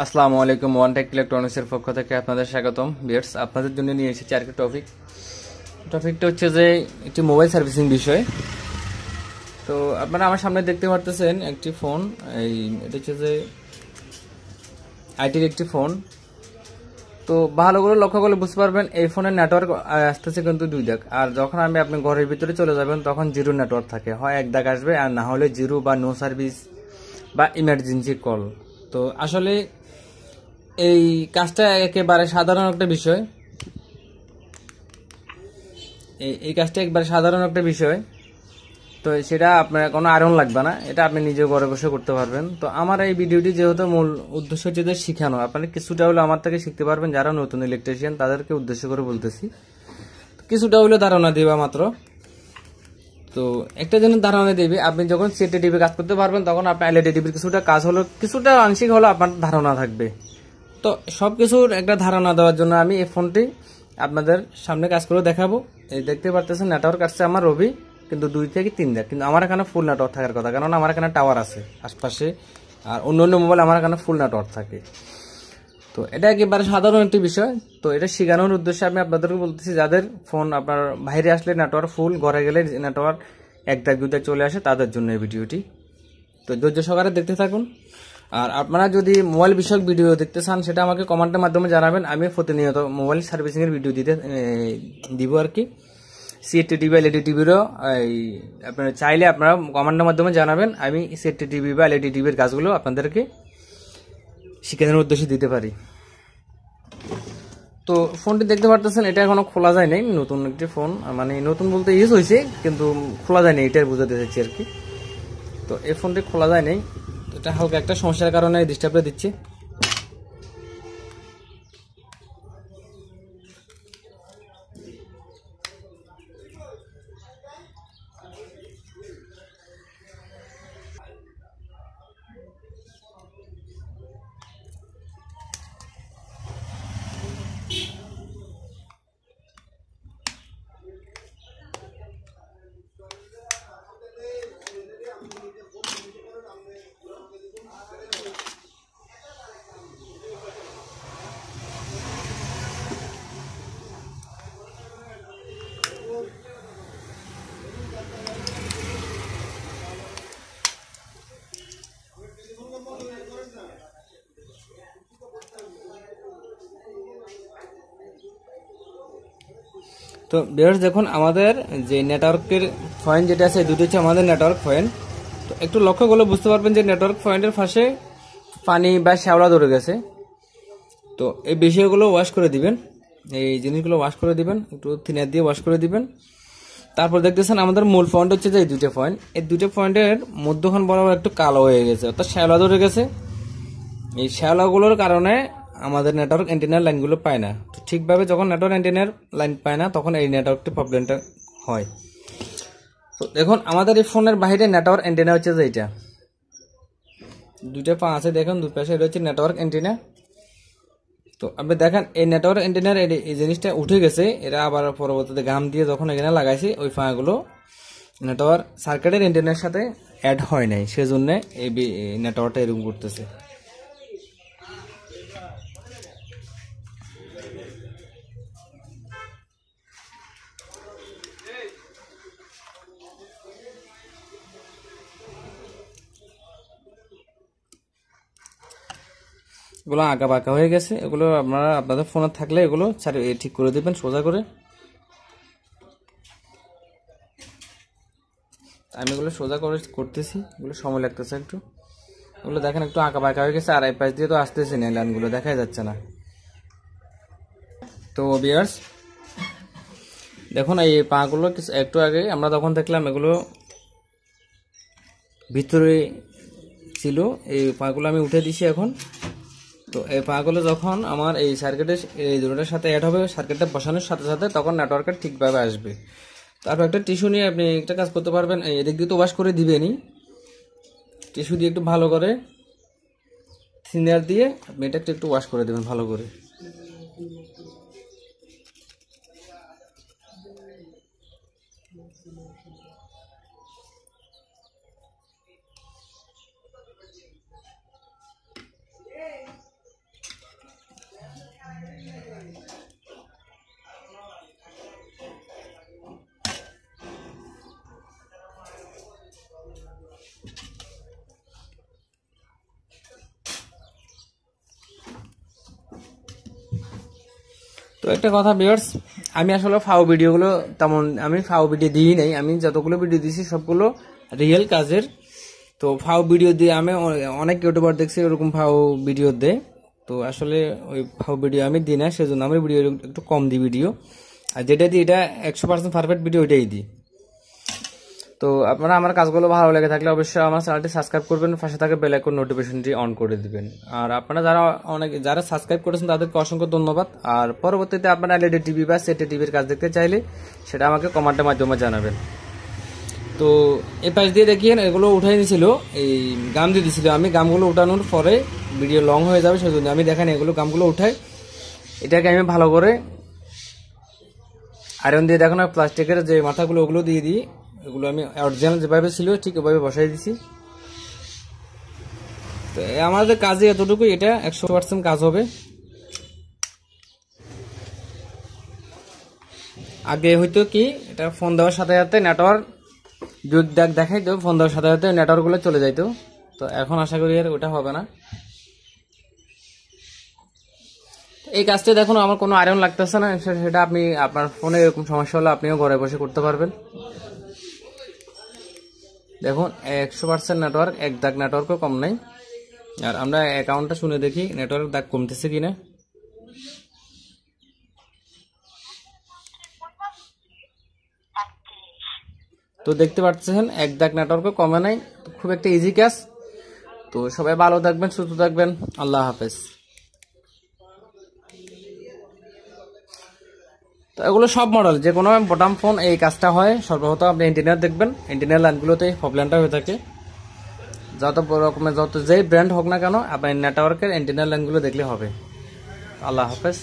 আসসালামু আলাইকুম, one take ইলেকট্রনিক্সের পক্ষ থেকে আপনাদের স্বাগতম। ভিউয়ার্স, আপনাদের জন্য নিয়ে এসেছি আরেকটা টপিকটা হচ্ছে যে একটি মোবাইল সার্ভিসিং বিষয়। তো আপনারা আমার সামনে দেখতে পারতেছেন একটি ফোন, এটা হচ্ছে যে আইটির একটি ফোন। তো ভালো করে লক্ষ্য করলে বুঝতে পারবেন এই ফোনের নেটওয়ার্ক আসতেছে কিন্তু 2 দাগ, আর যখন আপনি ঘরের ভিতরে চলে যাবেন তখন জিরো নেটওয়ার্ক থাকে, হয় 1 দাগ আসবে, আর না হলে জিরো বা নো সার্ভিস বা ইমার্জেন্সি কল। তো আসলে এই কাজটা একেবারে সাধারণ একটা বিষয়। এই কাজটা একবারে সাধারণ একটা বিষয়। তো সেটা আপনার কোনো আয়রন লাগবে না, এটা আপনি নিজে ঘরে বসে করতে পারবেন। তো আমার এই ভিডিওটি যেহেতু মূল উদ্দেশ্য হচ্ছে যে শেখানো, আপনারা কিছুটা হলেও আমার থেকে শিখতে পারবেন। যারা নতুন ইলেকট্রিশিয়ান তাদেরকে উদ্দেশ্য করে বলতেছি, কিছুটা হলেও ধারণা দিবা মাত্র। তো একটা জিনিস ধারণা দিবে, আপনি যখন সেটে টিভি কাজ করতে পারবেন তখন আপনার এলইডি টিভির কিছুটা কাজ হলো, কিছুটা আংশিক হলো আপনার ধারণা থাকবে। তো সবকিছুর একটা ধারণা দেওয়ার জন্য আমি এই ফোনটি আপনাদের সামনে কাজ করে দেখাবো। এই দেখতে পারতেছেন নেটওয়ার্ক আসছে আমার রবি, কিন্তু 2 থেকে 3 দাগ, কিন্তু আমার এখানে ফুল নেটওয়ার্ক থাকার কথা, কারণ আমার এখানে টাওয়ার আছে আশপাশে, আর অন্য অন্য মোবাইল আমার এখানে ফুল নেটওয়ার্ক থাকে। তো এটা একেবারে সাধারণ একটি বিষয়। তো এটা শেখানোর উদ্দেশ্যে আমি আপনাদেরকে বলতেছি, যাদের ফোন আপনার বাইরে আসলে নেটওয়ার্ক ফুল, ঘরে গেলে নেটওয়ার্ক 1 দাগ 2 দাগ চলে আসে, তাদের জন্য এই ভিডিওটি। তো ধৈর্য সহকারে দেখতে থাকুন। আর আপনারা যদি মোবাইল বিষয়ক ভিডিও দেখতে চান সেটা আমাকে কমেন্টের মাধ্যমে জানাবেন। আমি প্রতিনিয়ত মোবাইল সার্ভিসিং এর ভিডিও দিব আর কি। সিএটি টিভি, এলইডি টিভিরও আপনারা চাইলে আপনারা কমেন্টের মাধ্যমে জানাবেন, আমি সিএটি টিভি বা এলইডি টিভির কাজগুলো আপনাদেরকে শিখানোর উদ্দেশ্যে দিতে পারি। তো ফোনটি দেখতে পারতেছেন, এটা এখনো খোলা যায় নাই, নতুন একটি ফোন, মানে নতুন বলতে ইউজ হয়েছে কিন্তু খোলা যায় নাই, এটাই বুঝাতে চাইছি আর কি। তো এই ফোনটি খোলা যায় নাই, এটা হালকা একটা সমস্যার কারণে ডিস্টার্ব দিচ্ছে। তো ভিউয়ার্স, দেখুন আমাদের যে নেটওয়ার্কের পয়েন্ট যেটা আছে, দুটো হচ্ছে আমাদের নেটওয়ার্ক পয়েন্ট। তো একটু লক্ষ্য করলে বুঝতে পারবেন যে নেটওয়ার্ক পয়েন্টের পাশে পানি বা শ্যাওলা ধরে গেছে। তো এই বিষয়গুলো ওয়াশ করে দিবেন, এই জিনিসগুলো ওয়াশ করে দিবেন, একটু থিনার দিয়ে ওয়াশ করে দিবেন। তারপর দেখতেছেন আমাদের মূল পয়েন্ট হচ্ছে যে এই দুটো পয়েন্ট, এই দুটো পয়েন্টের মধ্যখান বরাবর একটু কালো হয়ে গেছে, অর্থাৎ শ্যাওলা ধরে গেছে। এই শ্যাওলাগুলোর কারণে আমাদের নেটওয়ার্ক অ্যান্টেনার লাইনগুলো পায় না। তো ঠিকভাবে যখন নেটওয়ার্ক অ্যান্টেনার লাইন পায় না, তখন এই নেটওয়ার্কটি প্রবলেমটা হয়। তো দেখুন আমাদের এই ফোনের বাইরে নেটওয়ার্ক অ্যান্টেনা হচ্ছে যে এটা, দুইটা পা আছে দেখুন দুই পাশে, এটা হচ্ছে নেটওয়ার্ক অ্যান্টেনা। তো আপনি দেখেন এই নেটওয়ার্ক অ্যান্টেনার এই জিনিসটা উঠে গেছে, এরা আবার পরবর্তীতে গাম দিয়ে যখন এখানে লাগাইছে, ওই পাগুলো নেটওয়ার্ক সার্কিটের অ্যান্টেনার সাথে অ্যাড হয় নাই, সেজন্য এই নেটওয়ার্কটা এরকম করতেছে। এগুলো আঁকা বাঁকা হয়ে গেছে, এগুলো আপনারা আপনাদের ফোনে থাকলে এগুলো ঠিক করে দেবেন সোজা করে। আমি এগুলো সোজা করে করতেছি, এগুলো সময় লাগতেছে একটু। এগুলো দেখেন একটু আঁকা বাঁকা হয়ে গেছে, আর এই পাশ দিয়ে তো আসতেছে না, লাইনগুলো দেখাই যাচ্ছে না। তো ভিউয়ার্স দেখুন এই পাগুলো একটু আগে আমরা তখন দেখলাম এগুলো ভিতরে ছিল, এই পাগুলো আমি উঠে দিছি এখন। তো এই পাগুলো যখন আমার এই সার্কিটের এই দুটোটার সাথে অ্যাড হবে, সার্কিটটা বসানোর সাথে সাথে, তখন নেটওয়ার্কটা ঠিকভাবে আসবে। তারপর একটা টিস্যু নিয়ে আপনি একটা কাজ করতে পারবেন, এদিক দিয়ে তো ওয়াশ করে দিবেনই, টিস্যু দিয়ে একটু ভালো করে থিনার দিয়ে আপনি এটা একটু ওয়াশ করে দেবেন ভালো করে। তো একটা কথা ভিউয়ার্স, আমি আসলে ফাও ভিডিওগুলো তেমন আমি ফাও ভিডিও দিই নাই, আমি যতগুলো ভিডিও দিয়েছি সবগুলো রিয়েল কাজের। তো ফাও ভিডিও দিয়ে আমি অনেক ইউটিউবার দেখছি ওরকম ফাও ভিডিও দেয়, তো আসলে ওই ফাও ভিডিও আমি দিই না, সেজন্য আমি ভিডিও একটু কম দিই ভিডিও, আর যেটা দিই এটা 100% পারফেক্ট ভিডিও ওইটাই দিই। তো আপনারা আমার কাজগুলো ভালো লেগে থাকলে অবশ্যই আমার চ্যানেলটি সাবস্ক্রাইব করবেন, পাশে থাকা বেল আইকন নোটিফিকেশনটি অন করে দিবেন। আর আপনারা যারা সাবস্ক্রাইব করেছেন তাদেরকে অসংখ্য ধন্যবাদ। আর পরবর্তীতে আপনারা এলইডি টিভি বা সেটি টিভির কাজ দেখতে চাইলে সেটা আমাকে কমেন্টের মাধ্যমে জানাবেন। তো এই পাশ দিয়ে দেখিয়েন এগুলো উঠাই দিয়েছিল, এই গাম দিয়ে দিয়েছিল, আমি গামগুলো উঠানোর পরে ভিডিও লং হয়ে যাবে সেজন্য আমি দেখেন এগুলো গামগুলো উঠাই, এটাকে আমি ভালো করে আয়রন দিয়ে দেখুন প্লাস্টিকের যে মাথাগুলো ওগুলো দিয়ে দিই, এগুলো আমি অরিজিনাল যেভাবে ছিল ঠিক ওভাবে বসাই দিছি। তো আমাদের কাজে এতটুকু, এটা 100% কাজ হবে। আগে হয়তো কি এটা ফোন দেওয়ার সাথে সাথে নেটওয়ার্ক দেখাইতো, ফোন দেওয়ার সাথে সাথে নেটওয়ার্কগুলো চলে যাইতো, তো এখন আশা করি আর ওটা হবে না। এই কাজটা দেখুন আমার কোনো আয়রন লাগতেছে না, সেটা আপনি আপনার ফোনে এরকম সমস্যা হলে আপনিও ঘরে বসে করতে পারবেন। দেখুন 100% নেটওয়ার্ক, এক দাগ নেটওয়ার্কও কম নাই। আর আমরা অ্যাকাউন্টটা শুনে দেখি নেটওয়ার্ক দাগ কমতেছে কিনা। তো দেখতে পাচ্ছেন এক দাগ নেটওয়ার্কও কমে নাই, খুব একটা ইজি কাজ। তো সবাই ভালো থাকবেন, সুস্থ থাকবেন, আল্লাহ হাফেজ। তো এগুলো সব মডেল, যে কোনো বটম ফোন এই কাজটা হয়। সর্বপ্রথম আপনি ইন্টিরিয়ার দেখবেন, ইন্টিরিয়ার লাইনগুলোতে প্রবলেমটা হয়ে থাকে। যত রকমের যেই ব্র্যান্ড হোক না কেন, আপনার নেটওয়ার্কের ইন্টিরিয়ার লাইনগুলো দেখলে হবে। আল্লাহ হাফেজ।